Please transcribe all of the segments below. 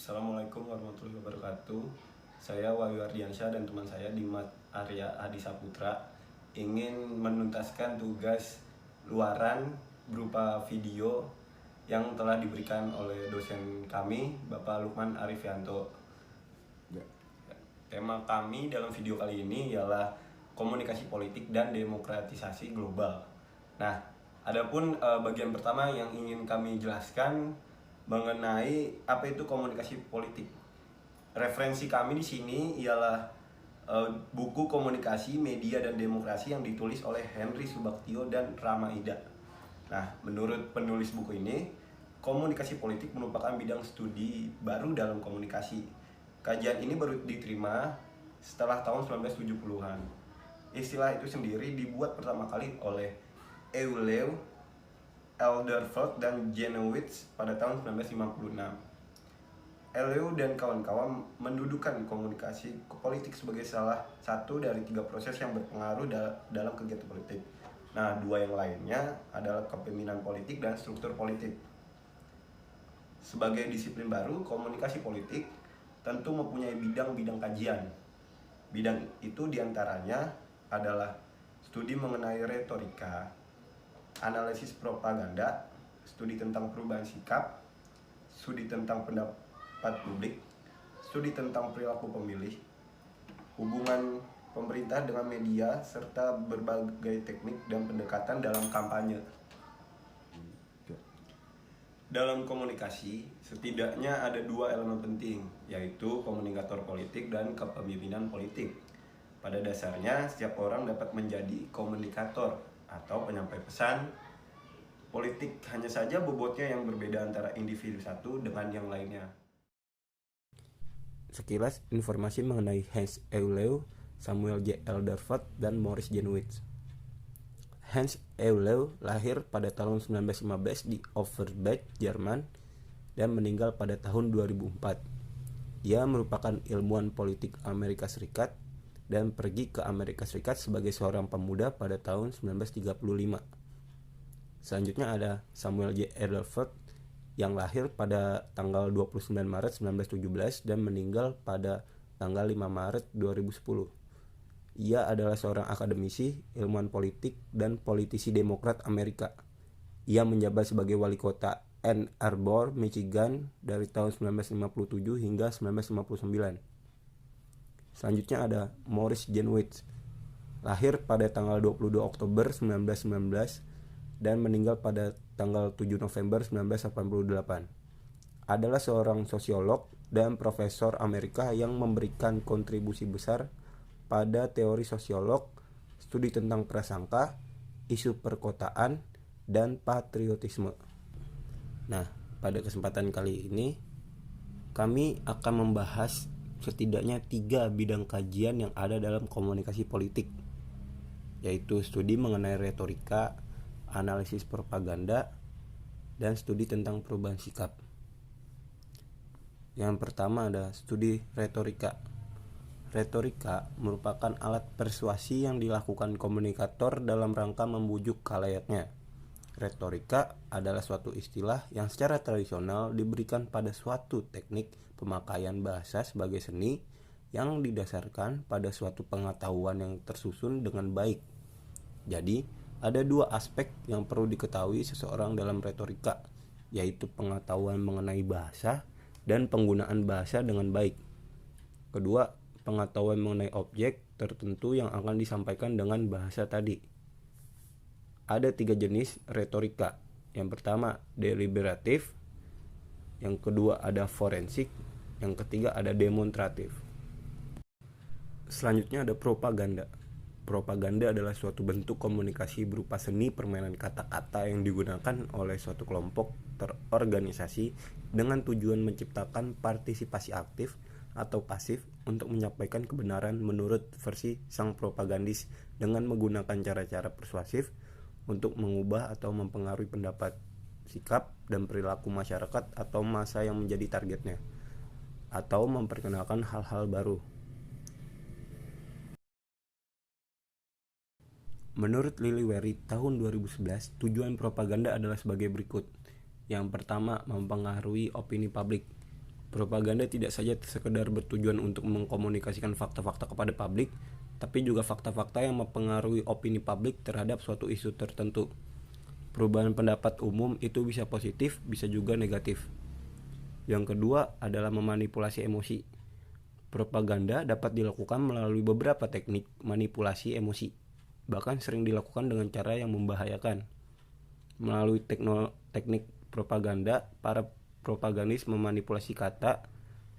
Assalamualaikum warahmatullahi wabarakatuh. Saya Wahyu Ardiansyah dan teman saya Dimas Arya Adi Saputra ingin menuntaskan tugas luaran berupa video yang telah diberikan oleh dosen kami, Bapak Lukman Arifianto. Tema kami dalam video kali ini ialah komunikasi politik dan demokratisasi global. Nah, adapun bagian pertama yang ingin kami jelaskan mengenai apa itu komunikasi politik. Referensi kami di sini ialah buku Komunikasi, Media dan Demokrasi yang ditulis oleh Henry Subaktio dan Rama Ida. Nah, menurut penulis buku ini, komunikasi politik merupakan bidang studi baru dalam komunikasi. Kajian ini baru diterima setelah tahun 1970-an. Istilah itu sendiri dibuat pertama kali oleh Euler, Elderfeld dan Jenowitz pada tahun 1956. Eleu dan kawan-kawan mendudukan komunikasi politik sebagai salah satu dari 3 proses yang berpengaruh dalam kegiatan politik. Nah, 2 yang lainnya adalah kepemimpinan politik dan struktur politik. Sebagai disiplin baru, komunikasi politik tentu mempunyai bidang-bidang kajian. Bidang itu diantaranya adalah studi mengenai retorika, analisis propaganda, studi tentang perubahan sikap, studi tentang pendapat publik, studi tentang perilaku pemilih, hubungan pemerintah dengan media, serta berbagai teknik dan pendekatan dalam kampanye. Dalam komunikasi, setidaknya ada 2 elemen penting, yaitu komunikator politik dan kepemimpinan politik. Pada dasarnya, setiap orang dapat menjadi komunikator atau penyampai pesan politik, hanya saja bobotnya yang berbeda antara individu satu dengan yang lainnya. Sekilas informasi mengenai Hans Euler, Samuel J. Elderfeld, dan Maurice Jenowitz. Hans Euler lahir pada tahun 1915 di Overbeck, Jerman, dan meninggal pada tahun 2004. Ia merupakan ilmuwan politik Amerika Serikat dan pergi ke Amerika Serikat sebagai seorang pemuda pada tahun 1935. Selanjutnya ada Samuel J. Elderfeld yang lahir pada tanggal 29 Maret 1917 dan meninggal pada tanggal 5 Maret 2010. Ia adalah seorang akademisi, ilmuwan politik, dan politisi Demokrat Amerika. Ia menjabat sebagai wali kota Ann Arbor, Michigan dari tahun 1957 hingga 1959. Selanjutnya ada Maurice Jenowitz, lahir pada tanggal 22 Oktober 1919 dan meninggal pada tanggal 7 November 1988. Adalah seorang sosiolog dan profesor Amerika yang memberikan kontribusi besar pada teori sosiolog, studi tentang prasangka, isu perkotaan, dan patriotisme. Nah, pada kesempatan kali ini kami akan membahas setidaknya 3 bidang kajian yang ada dalam komunikasi politik, yaitu studi mengenai retorika, analisis propaganda, dan studi tentang perubahan sikap. Yang pertama ada studi retorika. Retorika merupakan alat persuasi yang dilakukan komunikator dalam rangka membujuk khalayaknya. Retorika adalah suatu istilah yang secara tradisional diberikan pada suatu teknik pemakaian bahasa sebagai seni yang didasarkan pada suatu pengetahuan yang tersusun dengan baik. Jadi, ada 2 aspek yang perlu diketahui seseorang dalam retorika, yaitu pengetahuan mengenai bahasa dan penggunaan bahasa dengan baik. Kedua, pengetahuan mengenai objek tertentu yang akan disampaikan dengan bahasa tadi. Ada 3 jenis retorika. Yang pertama, deliberatif. Yang kedua ada forensik. Yang ketiga ada demonstratif. Selanjutnya ada propaganda. Propaganda adalah suatu bentuk komunikasi berupa seni permainan kata-kata yang digunakan oleh suatu kelompok terorganisasi dengan tujuan menciptakan partisipasi aktif atau pasif untuk menyampaikan kebenaran menurut versi sang propagandis dengan menggunakan cara-cara persuasif untuk mengubah atau mempengaruhi pendapat, sikap, dan perilaku masyarakat atau massa yang menjadi targetnya, atau memperkenalkan hal-hal baru. Menurut Lily Wery tahun 2011, tujuan propaganda adalah sebagai berikut. Yang pertama, mempengaruhi opini publik. Propaganda tidak saja sekedar bertujuan untuk mengkomunikasikan fakta-fakta kepada publik, tapi juga fakta-fakta yang mempengaruhi opini publik terhadap suatu isu tertentu. Perubahan pendapat umum itu bisa positif, bisa juga negatif. Yang kedua adalah memanipulasi emosi. Propaganda dapat dilakukan melalui beberapa teknik manipulasi emosi, bahkan sering dilakukan dengan cara yang membahayakan. Melalui teknik propaganda, para propagandis memanipulasi kata,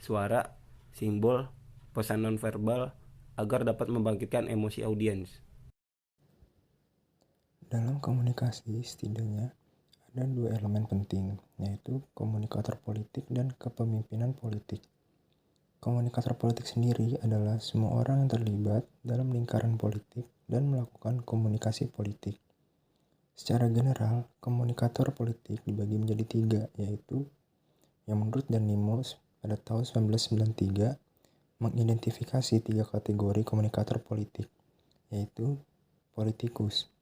suara, simbol, pesan nonverbal agar dapat membangkitkan emosi audiens. Dalam komunikasi, setidaknya ada dua elemen penting, yaitu komunikator politik dan kepemimpinan politik. Komunikator politik sendiri adalah semua orang yang terlibat dalam lingkaran politik dan melakukan komunikasi politik. Secara general, komunikator politik dibagi menjadi tiga, yaitu yang menurut Danimos pada tahun 1993 mengidentifikasi tiga kategori komunikator politik, yaitu politikus.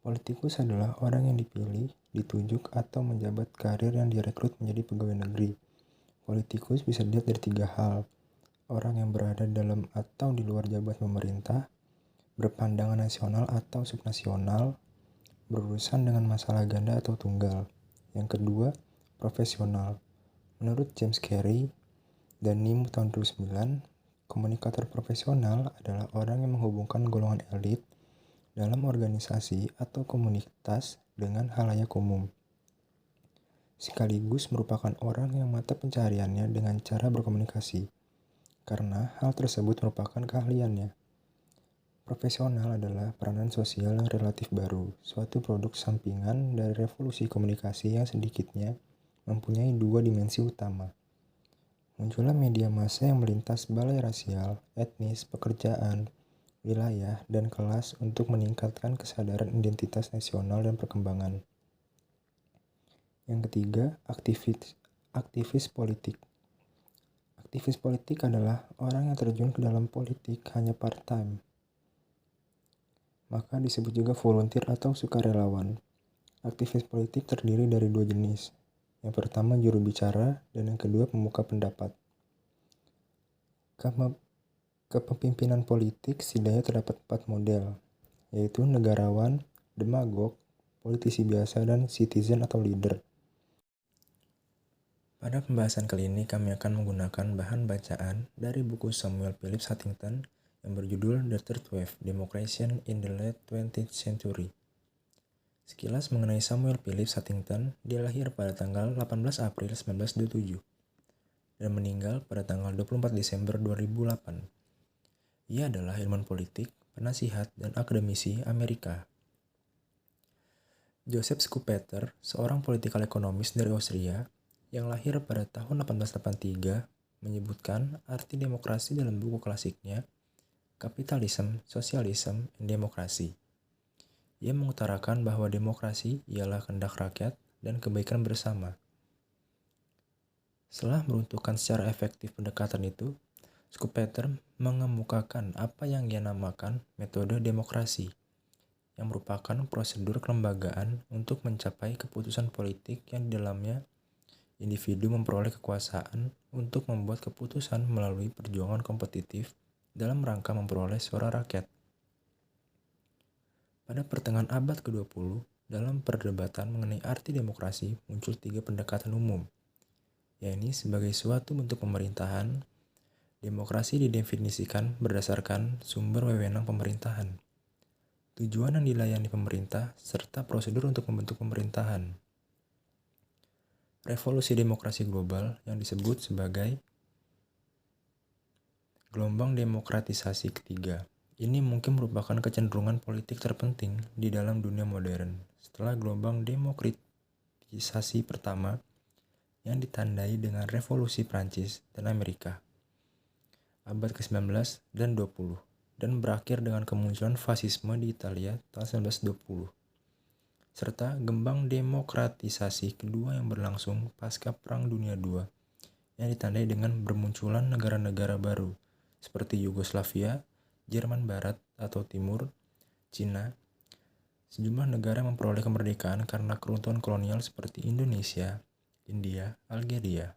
Politikus adalah orang yang dipilih, ditunjuk, atau menjabat karir yang direkrut menjadi pegawai negeri. Politikus bisa dilihat dari tiga hal: orang yang berada dalam atau di luar jabatan pemerintah, berpandangan nasional atau subnasional, berurusan dengan masalah ganda atau tunggal. Yang kedua, profesional. Menurut James Carey dan Nim tahun 2009, komunikator profesional adalah orang yang menghubungkan golongan elit dalam organisasi atau komunitas dengan halayak umum, sekaligus merupakan orang yang mata pencahariannya dengan cara berkomunikasi, karena hal tersebut merupakan keahliannya. Profesional adalah peranan sosial yang relatif baru, suatu produk sampingan dari revolusi komunikasi yang sedikitnya mempunyai dua dimensi utama. Munculnya media massa yang melintas balai rasial, etnis, pekerjaan, wilayah, dan kelas untuk meningkatkan kesadaran identitas nasional dan perkembangan. Yang ketiga, aktivis politik. Aktivis politik adalah orang yang terjun ke dalam politik hanya part-time, maka disebut juga volunteer atau sukarelawan. Aktivis politik terdiri dari dua jenis. Yang pertama juru bicara dan yang kedua pemuka pendapat. Kepemimpinan politik setidaknya terdapat 4 model, yaitu negarawan, demagog, politisi biasa, dan citizen atau leader. Pada pembahasan kali ini kami akan menggunakan bahan bacaan dari buku Samuel Phillips Huntington yang berjudul The Third Wave: Democracy in the Late 20th Century. Sekilas mengenai Samuel Phillips Huntington, dia lahir pada tanggal 18 April 1927 dan meninggal pada tanggal 24 Desember 2008. Ia adalah ilmuwan politik, penasihat, dan akademisi Amerika. Joseph Schumpeter, seorang political economist dari Austria yang lahir pada tahun 1883, menyebutkan arti demokrasi dalam buku klasiknya Capitalism, Socialism, and Democracy. Ia mengutarakan bahwa demokrasi ialah kehendak rakyat dan kebaikan bersama. Setelah meruntuhkan secara efektif pendekatan itu, Schumpeter mengemukakan apa yang ia namakan metode demokrasi, yang merupakan prosedur kelembagaan untuk mencapai keputusan politik yang di dalamnya individu memperoleh kekuasaan untuk membuat keputusan melalui perjuangan kompetitif dalam rangka memperoleh suara rakyat. Pada pertengahan abad ke-20, dalam perdebatan mengenai arti demokrasi muncul 3 pendekatan umum, yakni sebagai suatu bentuk pemerintahan. Demokrasi didefinisikan berdasarkan sumber wewenang pemerintahan, tujuan yang dilayani pemerintah, serta prosedur untuk membentuk pemerintahan. Revolusi demokrasi global yang disebut sebagai gelombang demokratisasi ketiga. Ini mungkin merupakan kecenderungan politik terpenting di dalam dunia modern setelah gelombang demokratisasi pertama yang ditandai dengan revolusi Prancis dan Amerika abad ke-19 dan 20 dan berakhir dengan kemunculan fasisme di Italia tahun 1920 serta gelombang demokratisasi kedua yang berlangsung pasca Perang Dunia II yang ditandai dengan bermunculan negara-negara baru seperti Yugoslavia, Jerman Barat atau Timur, Cina. Sejumlah negara memperoleh kemerdekaan karena keruntuhan kolonial seperti Indonesia, India, Algeria.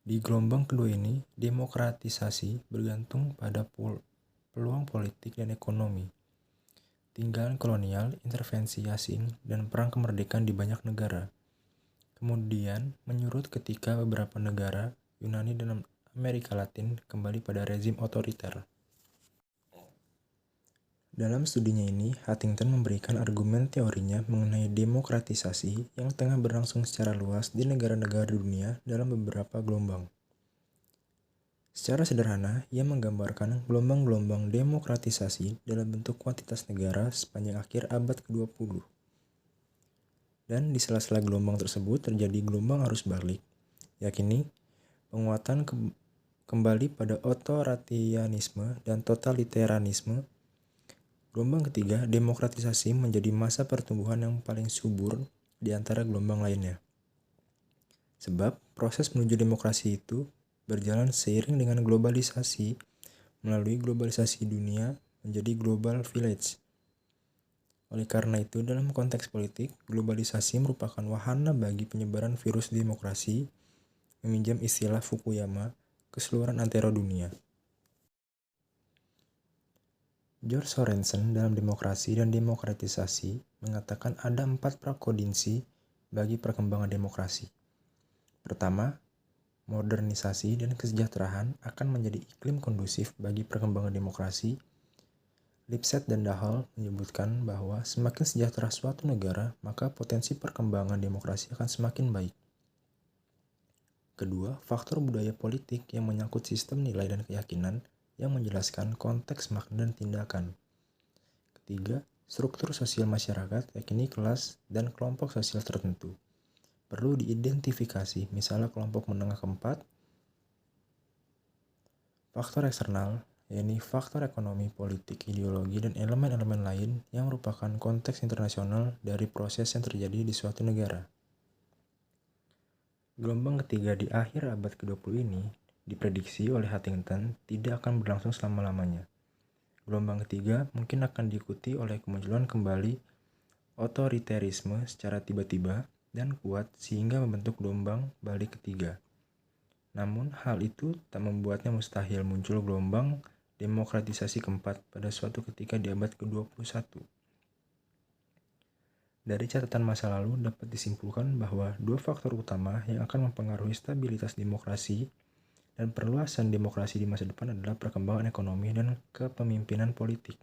Di gelombang kedua ini, demokratisasi bergantung pada peluang politik dan ekonomi, tinggalan kolonial, intervensi asing, dan perang kemerdekaan di banyak negara. Kemudian menyurut ketika beberapa negara Yunani dan Amerika Latin kembali pada rezim otoriter. Dalam studinya ini, Huntington memberikan argumen teorinya mengenai demokratisasi yang tengah berlangsung secara luas di negara-negara dunia dalam beberapa gelombang. Secara sederhana, ia menggambarkan gelombang-gelombang demokratisasi dalam bentuk kuantitas negara sepanjang akhir abad ke-20. Dan di sela-sela gelombang tersebut terjadi gelombang arus balik, yakni penguatan kembali pada otoritarianisme dan totalitarianisme. Gelombang ketiga, demokratisasi menjadi masa pertumbuhan yang paling subur di antara gelombang lainnya. Sebab proses menuju demokrasi itu berjalan seiring dengan globalisasi melalui globalisasi dunia menjadi global village. Oleh karena itu, dalam konteks politik, globalisasi merupakan wahana bagi penyebaran virus demokrasi, meminjam istilah Fukuyama, keseluruhan antara dunia. George Sorensen dalam Demokrasi dan Demokratisasi mengatakan ada 4 prakondisi bagi perkembangan demokrasi. Pertama, modernisasi dan kesejahteraan akan menjadi iklim kondusif bagi perkembangan demokrasi. Lipset dan Dahl menyebutkan bahwa semakin sejahtera suatu negara, maka potensi perkembangan demokrasi akan semakin baik. Kedua, faktor budaya politik yang menyangkut sistem nilai dan keyakinan yang menjelaskan konteks makna dan tindakan. Ketiga, struktur sosial masyarakat, yakni kelas dan kelompok sosial tertentu, perlu diidentifikasi, misalnya kelompok menengah keempat. Faktor eksternal, yakni faktor ekonomi, politik, ideologi, dan elemen-elemen lain yang merupakan konteks internasional dari proses yang terjadi di suatu negara. Gelombang ketiga di akhir abad ke-20 ini diprediksi oleh Huntington tidak akan berlangsung selama-lamanya. Gelombang ketiga mungkin akan diikuti oleh kemunculan kembali otoritarisme secara tiba-tiba dan kuat sehingga membentuk gelombang balik ketiga. Namun hal itu tak membuatnya mustahil muncul gelombang demokratisasi keempat pada suatu ketika di abad ke-21. Dari catatan masa lalu dapat disimpulkan bahwa 2 faktor utama yang akan mempengaruhi stabilitas demokrasi dan perluasan demokrasi di masa depan adalah perkembangan ekonomi dan kepemimpinan politik.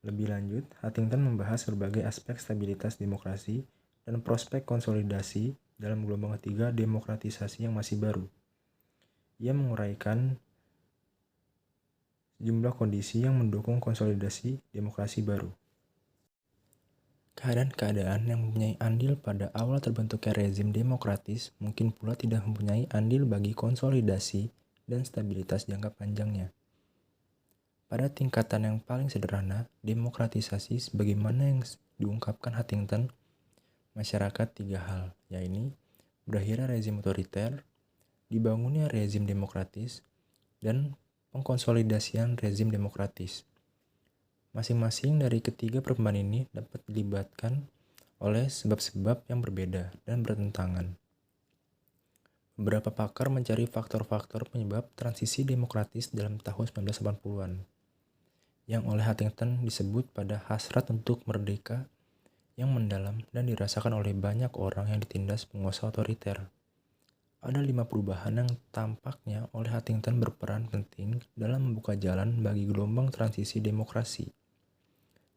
Lebih lanjut, Huntington membahas berbagai aspek stabilitas demokrasi dan prospek konsolidasi dalam gelombang ketiga demokratisasi yang masih baru. Ia menguraikan sejumlah kondisi yang mendukung konsolidasi demokrasi baru. Keadaan-keadaan yang mempunyai andil pada awal terbentuknya rezim demokratis mungkin pula tidak mempunyai andil bagi konsolidasi dan stabilitas jangka panjangnya. Pada tingkatan yang paling sederhana, demokratisasi sebagaimana yang diungkapkan Huntington, masyarakat 3 hal, yaitu berakhirnya rezim otoriter, dibangunnya rezim demokratis, dan pengkonsolidasian rezim demokratis. Masing-masing dari ketiga perubahan ini dapat dilibatkan oleh sebab-sebab yang berbeda dan bertentangan. Beberapa pakar mencari faktor-faktor penyebab transisi demokratis dalam tahun 1980-an, yang oleh Huntington disebut pada hasrat untuk merdeka yang mendalam dan dirasakan oleh banyak orang yang ditindas penguasa otoriter. Ada 5 perubahan yang tampaknya oleh Huntington berperan penting dalam membuka jalan bagi gelombang transisi demokrasi.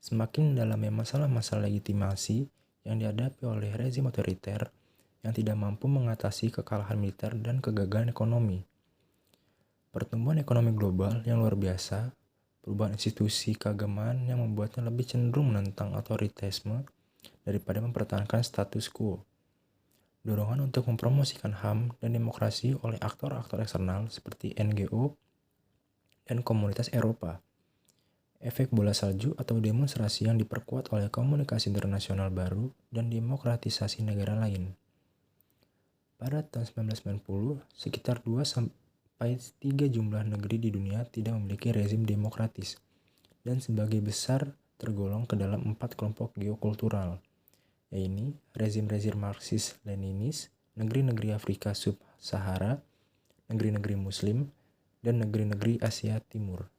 Semakin dalamnya masalah-masalah legitimasi yang dihadapi oleh rezim otoriter yang tidak mampu mengatasi kekalahan militer dan kegagalan ekonomi. Pertumbuhan ekonomi global yang luar biasa, perubahan institusi keagamaan yang membuatnya lebih cenderung menentang otoritarisme daripada mempertahankan status quo. Dorongan untuk mempromosikan HAM dan demokrasi oleh aktor-aktor eksternal seperti NGO dan komunitas Eropa. Efek bola salju atau demonstrasi yang diperkuat oleh komunikasi internasional baru dan demokratisasi negara lain. Pada tahun 1990, sekitar 2-3 jumlah negeri di dunia tidak memiliki rezim demokratis dan sebagai besar tergolong ke dalam 4 kelompok geokultural, yaitu rezim-rezim Marxis-Leninis, negeri-negeri Afrika sub-Sahara, negeri-negeri Muslim, dan negeri-negeri Asia Timur.